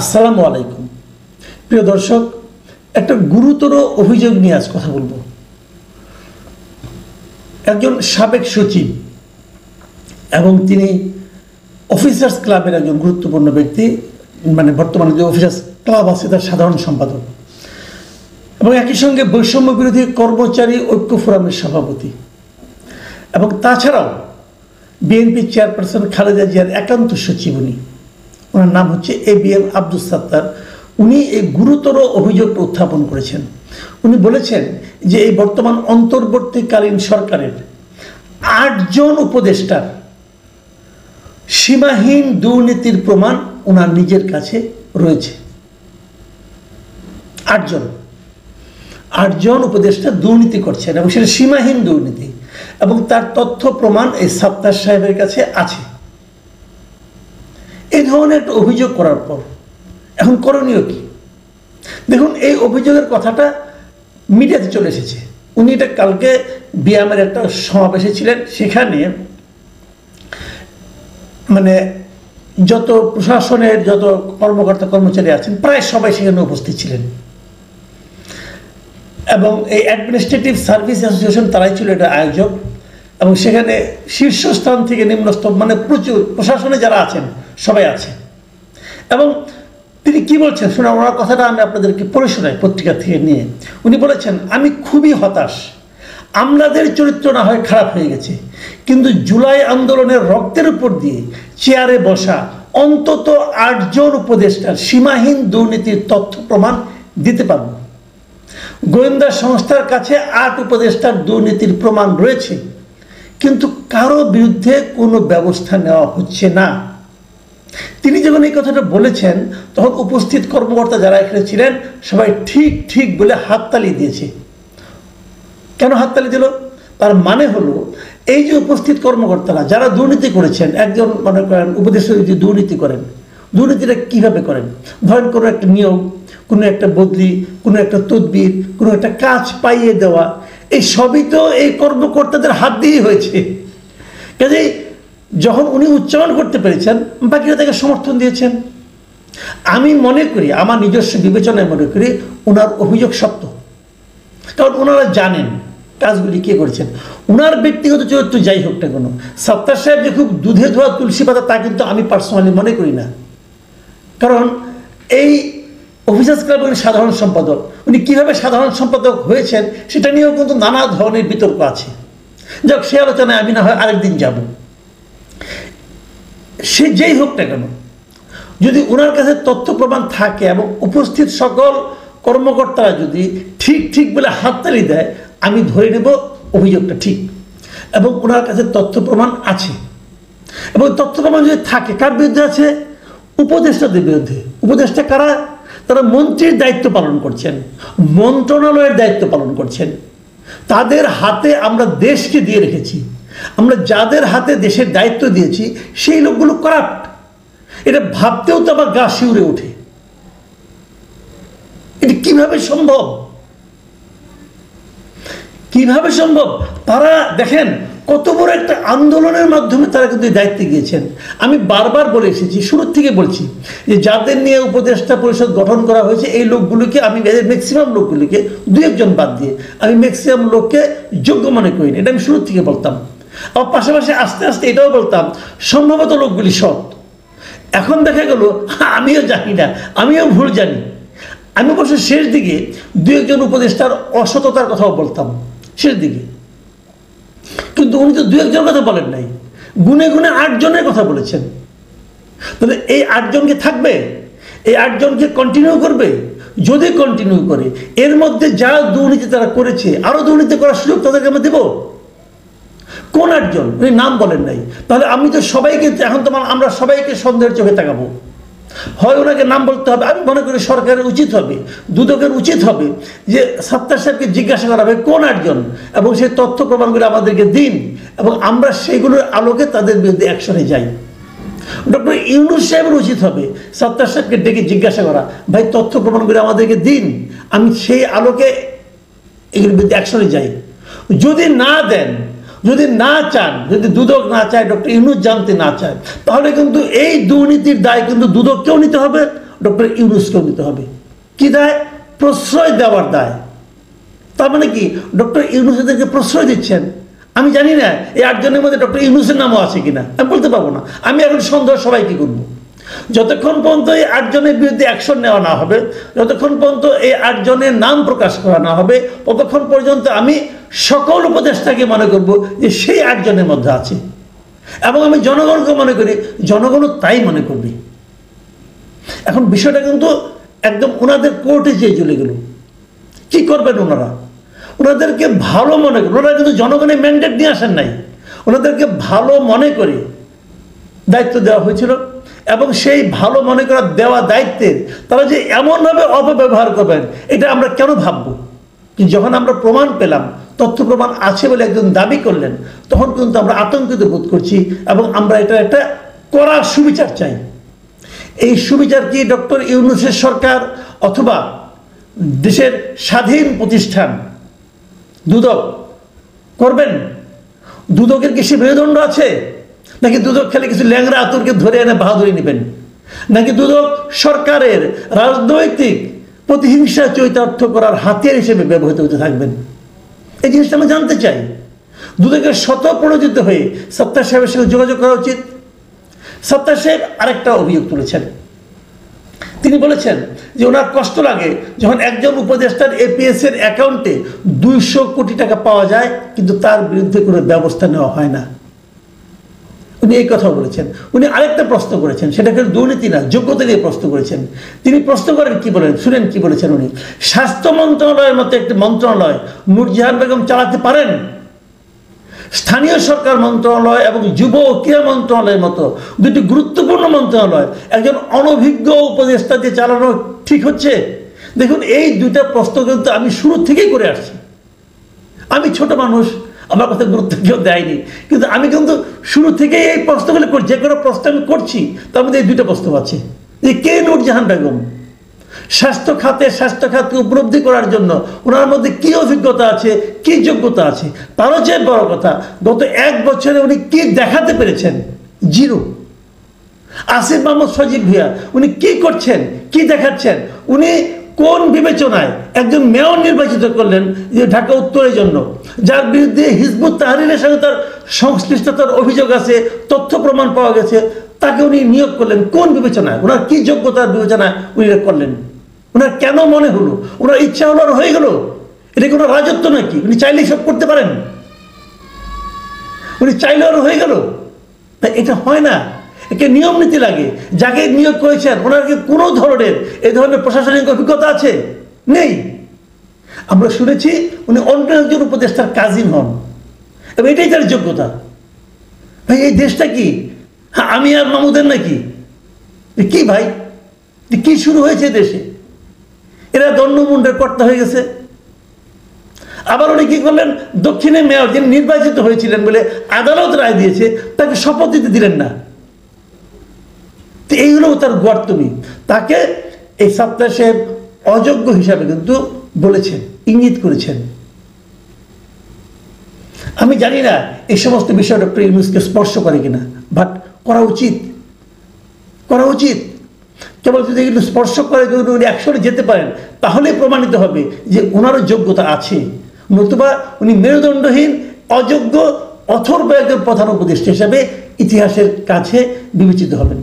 আসসালামু আলাইকুম প্রিয় দর্শক, একটা গুরুতর অভিযোগ নিয়ে আজ কথা বলবো। একজন সাবেক সচিব এবং তিনি অফিসার্স ক্লাবের একজন গুরুত্বপূর্ণ ব্যক্তি, মানে বর্তমানে যে অফিসার্স ক্লাব আছে তার সাধারণ সম্পাদক এবং একই সঙ্গে বৈষম্য বিরোধী কর্মচারী ঐক্য ফোরামের সভাপতি এবং তাছাড়াও বিএনপি চেয়ারপারসন খালেদা জিয়ার একান্ত সচিব। ওনার নাম হচ্ছে ABM আব্দুস সাত্তার। উনি এই গুরুতর অভিযোগটা উত্থাপন করেছেন। উনি বলেছেন যে এই বর্তমান অন্তর্বর্তীকালীন সরকারের 8 জন উপদেষ্টার সীমাহীন দুর্নীতির প্রমাণ ওনার নিজের কাছে রয়েছে। 8 জন উপদেষ্টা দুর্নীতি করছেন এবং সেটা সীমাহীন দুর্নীতি, এবং তার তথ্য প্রমাণ এই সাত্তার সাহেবের কাছে আছে। এই ধরনের একটা অভিযোগ করার পর এখন করণীয় কি? দেখুন, এই অভিযোগের কথাটা মিডিয়াতে চলে এসেছে। উনি এটা কালকে বিয়ামের একটা সমাবেশে ছিলেন, সেখানে মানে যত প্রশাসনের যত কর্মকর্তা কর্মচারী আছেন প্রায় সবাই সেখানে উপস্থিত ছিলেন, এবং এই অ্যাডমিনিস্ট্রেটিভ সার্ভিস অ্যাসোসিয়েশন তারাই ছিল এটা আয়োজক, এবং সেখানে শীর্ষস্থান থেকে নিম্নস্তর মানে প্রচুর প্রশাসনে যারা আছেন সবাই আছে। এবং তিনি কি বলছেন শুনে, ওনার কথাটা আমি আপনাদেরকে পড়ে শোনাই পত্রিকা থেকে নিয়ে। উনি বলেছেন, আমি খুবই হতাশ, আমলাদের চরিত্র না হয় খারাপ হয়ে গেছে, কিন্তু জুলাই আন্দোলনের রক্তের উপর দিয়ে চেয়ারে বসা অন্তত 8 জন উপদেষ্টার সীমাহীন দুর্নীতির তথ্য প্রমাণ দিতে পারব। গোয়েন্দা সংস্থার কাছে 8 উপদেষ্টার দুর্নীতির প্রমাণ রয়েছে, কিন্তু কারো বিরুদ্ধে কোনো ব্যবস্থা নেওয়া হচ্ছে না। তিনি যখন এই কথাটা বলেছেন তখন উপস্থিত কর্মকর্তা যারা এখানে ছিলেন সবাই ঠিক ঠিক বলে হাততালি দিয়েছে। কেন হাততালি দিল? তার মানে হলো এই যে উপস্থিত কর্মকর্তারা যারা দুর্নীতি করেছেন, একজন মনে করেন উপদেষ্টা যদি দুর্নীতি করেন, দুর্নীতিটা কিভাবে করেন? ধরেন কোনো একটা নিয়োগ, কোনো একটা বদলি, কোনো একটা তদবির, কোনো একটা কাজ পাইয়ে দেওয়া, এই সবই তো এই কর্মকর্তাদের হাত দিয়েই হয়েছে। কাজেই যখন উনি উচ্চারণ করতে পেরেছেন, বাকিরা তাকে সমর্থন দিয়েছেন। আমি মনে করি, আমার নিজস্ব বিবেচনায় মনে করি ওনার অভিযোগ সত্য, কারণ ওনারা জানেন কাজগুলি কে করেছেন। ওনার ব্যক্তিগত চরিত্র যাই হোক না কেন, সাত্তার সাহেব যে খুব দুধে ধোয়া তুলসী পাতা তা কিন্তু আমি পার্সোনালি মনে করি না। কারণ এই অফিসার্স ক্লাবের সাধারণ সম্পাদক, উনি কীভাবে সাধারণ সম্পাদক হয়েছেন সেটা নিয়েও কিন্তু নানা ধরনের বিতর্ক আছে। যাক, সে আলোচনায় আমি না হয় আরেকদিন যাব। সে যেই হোক না কেন, যদি ওনার কাছে তথ্য প্রমাণ থাকে এবং উপস্থিত সকল কর্মকর্তারা যদি ঠিক ঠিক বলে হাততালি দেয়, আমি ধরে নেব অভিযোগটা ঠিক এবং ওনার কাছে তথ্য প্রমাণ আছে। এবং তথ্য প্রমাণ যদি থাকে, কার বিরুদ্ধে আছে? উপদেষ্টাদের বিরুদ্ধে। উপদেষ্টা কারা? তারা মন্ত্রীর দায়িত্ব পালন করছেন, মন্ত্রণালয়ের দায়িত্ব পালন করছেন। তাদের হাতে আমরা দেশকে দিয়ে রেখেছি। আমরা যাদের হাতে দেশের দায়িত্ব দিয়েছি সেই লোকগুলো করাপ্ট। এটা ভাবতেও তো আবার গা শিউরে ওঠে। এটা কিভাবে সম্ভব? কিভাবে সম্ভব? তারা দেখেন কত বড় একটা আন্দোলনের মাধ্যমে তারা কিন্তু দায়িত্বে গিয়েছেন। আমি বারবার বলে এসেছি, শুরুর থেকে বলছি যে যাদের নিয়ে উপদেষ্টা পরিষদ গঠন করা হয়েছে এই লোকগুলোকে আমি ম্যাক্সিমাম লোকগুলিকে, 2-1 জন বাদ দিয়ে আমি ম্যাক্সিমাম লোককে যোগ্য মনে করি না। এটা আমি শুরুর থেকে বলতাম। আবার পাশাপাশি আস্তে আস্তে এটাও বলতাম সম্ভবত লোকগুলি সৎ। এখন দেখা গেল আমিও জানি না, আমিও ভুল জানি। আমি অবশ্য শেষ দিকে 2-1 জন উপদেষ্টার অসততার কথাও বলতাম শেষ দিকে, কিন্তু উনি তো 2-1 জন কথা বলেন নাই, গুনে গুনে 8 জনের কথা বলেছেন। তাহলে এই 8 জনকে থাকবে? এই 8 জনকে কন্টিনিউ করবে? যদি কন্টিনিউ করে, এর মধ্যে যা দুর্নীতি তারা করেছে আরো দুর্নীতি করার সুযোগ তাদেরকে আমরা দেব? কোন 8 জন? উনি নাম বলেন নাই। তাহলে আমি তো সবাইকে এখন তোমার আমরা সবাইকে সন্দেহের চোখে তাকাবো। হয় ওনাকে নাম বলতে হবে। আমি মনে করি সরকারের উচিত হবে, দুদকের উচিত হবে যে সাত্তার সাহেবকে জিজ্ঞাসা করা হবে কোন 8 জন, এবং সেই তথ্য প্রমাণগুলো আমাদেরকে দিন এবং আমরা সেইগুলোর আলোকে তাদের বিরুদ্ধে অ্যাকশনে যাই। ডক্টর ইউনূস সাহেবের উচিত হবে সাত্তার সাহেবকে ডেকে জিজ্ঞাসা করা, ভাই তথ্য প্রমাণগুলো আমাদেরকে দিন, আমি সেই আলোকে এগুলোর বিরুদ্ধে অ্যাকশনে যাই। যদি না দেন, যদি না চান, যদি দুদক না চায়, ডক্টর ইউনূস জানতে না চায়, তাহলে কিন্তু এই দুর্নীতির দায় কিন্তু দুদককেও নিতে হবে, ডক্টর ইউনূসকেও নিতে হবে। কি দায়? প্রশ্রয় দেওয়ার দায়। তার মানে কি ডক্টর ইউনূস এদেরকে প্রশ্রয় দিচ্ছেন? আমি জানি না এই 8 জনের মধ্যে ডক্টর ইউনূসের নামও আছে কিনা, আমি বলতে পারবো না। আমি এখন সন্দেহ সবাই কি করবো। যতক্ষণ পর্যন্ত এই 8 জনের বিরুদ্ধে অ্যাকশন নেওয়া না হবে, যতক্ষণ পর্যন্ত এই 8 জনের নাম প্রকাশ করা না হবে, ততক্ষণ পর্যন্ত আমি সকল উপদেষ্টাকে মনে করব যে সেই 8 জনের মধ্যে আছে। এবং আমি জনগণকে মনে করি, জনগণও তাই মনে করবে। এখন বিষয়টা কিন্তু একদম ওনাদের কোর্টে যেয়ে চলে গেল। কি করবেন ওনারা? ওনাদেরকে ভালো মনে করে, ওনারা কিন্তু জনগণের ম্যান্ডেট নিয়ে আসেন নাই, ওনাদেরকে ভালো মনে করে দায়িত্ব দেওয়া হয়েছিল। এবং সেই ভালো মনে করা দেওয়া দায়িত্বের তারা যে এমনভাবে অপব্যবহার করবেন, এটা আমরা কেন ভাববো? কি যখন আমরা প্রমাণ পেলাম, তথ্য প্রমাণ আছে বলে একজন দাবি করলেন, তখন কিন্তু আমরা আতঙ্কিত বোধ করছি এবং আমরা এটা একটা কড়া সুবিচার চাই। এই সুবিচার কি ডক্টর ইউনূসের সরকার অথবা দেশের স্বাধীন প্রতিষ্ঠান দুদক করবেন? দুদকের কি সে মেরুদণ্ড আছে? নাকি দুদক খেলে কিছু ল্যাংরা আতুরকে ধরে এনে বাহাদুরি নেবেন? নাকি দুদক সরকারের রাজনৈতিক প্রতিহিংসা চরিতার্থ করার হাতিয়ার হিসেবে ব্যবহৃত হতে থাকবেন? এই জিনিসটা আমরা জানতে চাই। দুদকের স্বতঃপ্রণোদিত হয়ে সত্তার সাহেবের সঙ্গে যোগাযোগ করা উচিত। সত্তার সাহেব আরেকটা অভিযোগ তুলেছেন। তিনি বলেছেন যে ওনার কষ্ট লাগে যখন একজন উপদেষ্টার এপিএস এর অ্যাকাউন্টে 200 কোটি টাকা পাওয়া যায় কিন্তু তার বিরুদ্ধে কোনো ব্যবস্থা নেওয়া হয় না। উনি এই কথা বলেছেন। উনি আরেকটা প্রশ্ন করেছেন, সেটাকে দুর্নীতি না, যোগ্যতা নিয়ে প্রশ্ন করেছেন। তিনি প্রশ্ন করেন কি বলেন, শুনেন কি বলেছেন উনি। স্বাস্থ্য মন্ত্রণালয়ের মতো একটি মন্ত্রণালয় নূরজাহান বেগম চালাতে পারেন? স্থানীয় সরকার মন্ত্রণালয় এবং যুব ও ক্রীড়া মন্ত্রণালয়ের মতো দুটি গুরুত্বপূর্ণ মন্ত্রণালয় একজন অনভিজ্ঞ উপদেষ্টা দিয়ে চালানো ঠিক হচ্ছে? দেখুন, এই দুইটা প্রশ্ন কিন্তু আমি শুরু থেকেই করে আসছি। আমি ছোট মানুষ, আমার কথা গুরুত্ব কেউ দেয়নি, কিন্তু আমি কিন্তু শুরু থেকেই এই প্রশ্নগুলো করছি। যে কোনো প্রশ্ন আমি করছি তার মধ্যে এই দুইটা প্রশ্ন আছে যে কে নূরজাহান বেগম, স্বাস্থ্য খাতকে উপলব্ধি করার জন্য ওনার মধ্যে কি অভিজ্ঞতা আছে, কি যোগ্যতা আছে। তারও চেয়ে বড় কথা, গত 1 বছরে উনি কি দেখাতে পেরেছেন? জিরো। আসিফ মাহমুদ সজীব ভুঁইয়া উনি কি করছেন, কি দেখাচ্ছেন? উনি কোন বিবেচনায় একজন মেয়র নির্বাচিত করলেন যে ঢাকা উত্তরের জন্য, যার বিরুদ্ধে হিজবুত তাহরিরের সঙ্গে তার সংশ্লিষ্টতার অভিযোগ আছে, তথ্য প্রমাণ পাওয়া গেছে, তাকে উনি নিয়োগ করলেন কোন বিবেচনায়? ওনার কি যোগ্যতার বিবেচনায় উনি করলেন? ওনার কেন মনে হলো, ওনার ইচ্ছা হলো আর হয়ে গেল? এটা কোনো রাজত্ব নাকি? উনি চাইলেই সব করতে পারেন? উনি চাইলে আর হয়ে গেল? এটা হয় না। একে নিয়ম নীতি লাগে। যাকে নিয়োগ করেছেন ওনার কি কোনো ধরনের এই ধরনের প্রশাসনিক অভিজ্ঞতা আছে? নেই। আমরা শুনেছি উনি অন্য একজন উপদেষ্টার কাজিন হন এবং এটাই তার যোগ্যতা। ভাই, এই দেশটা কি আমি আর মামুদের নাকি? কি ভাই, কি শুরু হয়েছে দেশে? এরা দণ্ডমুণ্ডের কর্তা হয়ে গেছে। আবার উনি কি করলেন, দক্ষিণে মেয়র যিনি নির্বাচিত হয়েছিলেন বলে আদালত রায় দিয়েছে, তাকে শপথ দিতে দিলেন না। এই হলো তার গোয়ার্তমি। তাকে এই সত্তার সাহেব অযোগ্য হিসাবে কিন্তু বলেছেন, ইঙ্গিত করেছেন। আমি জানি না এই সমস্ত বিষয় ডক্টর ইউনূসকে স্পর্শ করে কিনা, বাট করা উচিত, করা উচিত। কেবল যদি এগুলো স্পর্শ করে, যদি উনি অ্যাকশনে যেতে পারেন, তাহলে প্রমাণিত হবে যে ওনারও যোগ্যতা আছে। নতুবা উনি মেরুদণ্ডহীন, অযোগ্য, অথর্ব একজন প্রধান উপদেষ্টা হিসাবে ইতিহাসের কাছে বিবেচিত হবেন।